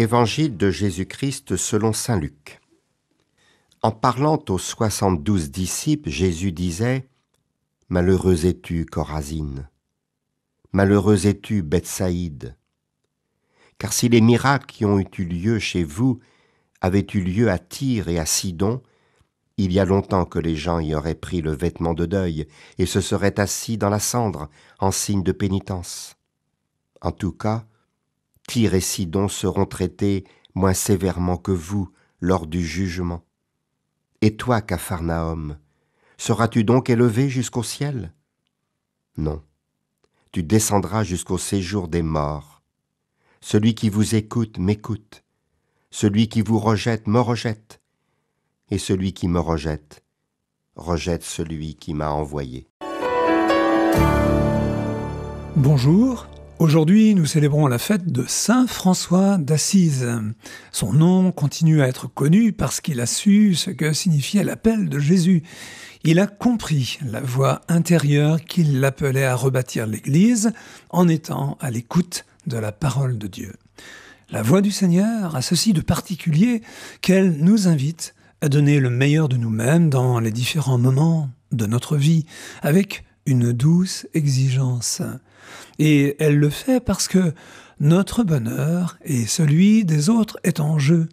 Évangile de Jésus-Christ selon saint Luc. En parlant aux 72 disciples, Jésus disait « Malheureux es-tu, Chorazine, malheureux es-tu, Bethsaïde, car si les miracles qui ont eu lieu chez vous avaient eu lieu à Tyr et à Sidon, il y a longtemps que les gens y auraient pris le vêtement de deuil et se seraient assis dans la cendre en signe de pénitence. En tout cas, Tyr et Sidon seront traités moins sévèrement que vous lors du jugement. Et toi, Capharnaüm, seras-tu donc élevé jusqu'au ciel? Non, tu descendras jusqu'au séjour des morts. Celui qui vous écoute m'écoute, celui qui vous rejette me rejette, et celui qui me rejette, rejette celui qui m'a envoyé. Bonjour, aujourd'hui nous célébrons la fête de Saint François d'Assise. Son nom continue à être connu parce qu'il a su ce que signifiait l'appel de Jésus. Il a compris la voix intérieure qui l'appelait à rebâtir l'Église en étant à l'écoute de la parole de Dieu. La voix du Seigneur a ceci de particulier qu'elle nous invite à donner le meilleur de nous-mêmes dans les différents moments de notre vie, avec une douce exigence. Et elle le fait parce que notre bonheur et celui des autres est en jeu.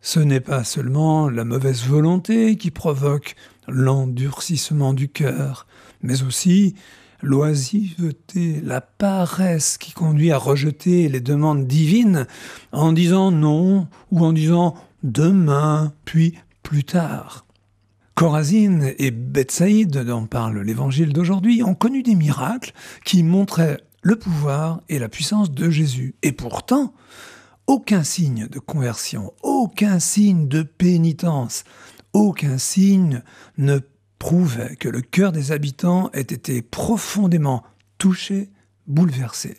Ce n'est pas seulement la mauvaise volonté qui provoque l'endurcissement du cœur, mais aussi l'oisiveté, la paresse qui conduit à rejeter les demandes divines en disant non ou en disant demain, puis plus tard. Chorazine et Bethsaïde, dont parle l'évangile d'aujourd'hui, ont connu des miracles qui montraient le pouvoir et la puissance de Jésus. Et pourtant, aucun signe de conversion, aucun signe de pénitence, aucun signe ne prouvait que le cœur des habitants ait été profondément touché, bouleversé.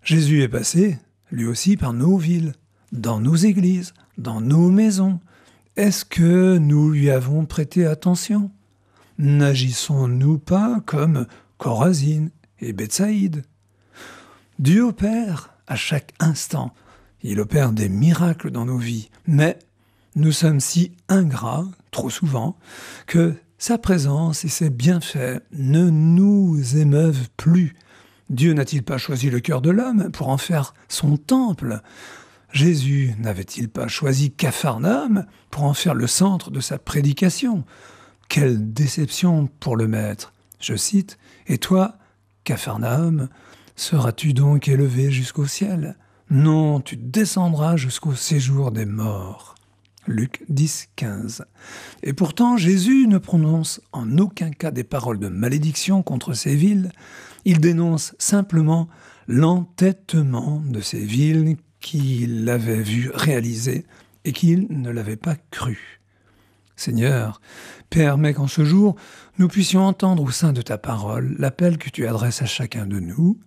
Jésus est passé, lui aussi, par nos villes, dans nos églises, dans nos maisons. Est-ce que nous lui avons prêté attention? N'agissons-nous pas comme Chorazine et Bethsaïde? Dieu opère à chaque instant. Il opère des miracles dans nos vies. Mais nous sommes si ingrats, trop souvent, que sa présence et ses bienfaits ne nous émeuvent plus. Dieu n'a-t-il pas choisi le cœur de l'homme pour en faire son temple? Jésus n'avait-il pas choisi Capharnaüm pour en faire le centre de sa prédication? Quelle déception pour le maître! Je cite, « Et toi, Capharnaüm, seras-tu donc élevé jusqu'au ciel? Non, tu descendras jusqu'au séjour des morts. » Luc 10, 15. Et pourtant, Jésus ne prononce en aucun cas des paroles de malédiction contre ces villes. Il dénonce simplement l'entêtement de ces villes qu'il avait vu réaliser et qu'il ne l'avait pas cru. Seigneur, permets qu'en ce jour, nous puissions entendre au sein de ta parole l'appel que tu adresses à chacun de nous,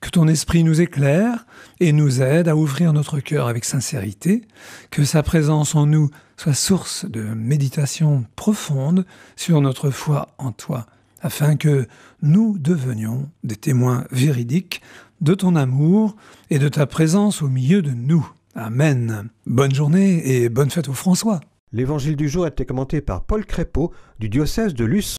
que ton esprit nous éclaire et nous aide à ouvrir notre cœur avec sincérité, que sa présence en nous soit source de méditation profonde sur notre foi en toi, afin que nous devenions des témoins véridiques de ton amour et de ta présence au milieu de nous. Amen. Bonne journée et bonne fête aux François. L'évangile du jour a été commenté par Paul Crépeau du diocèse de Luçon.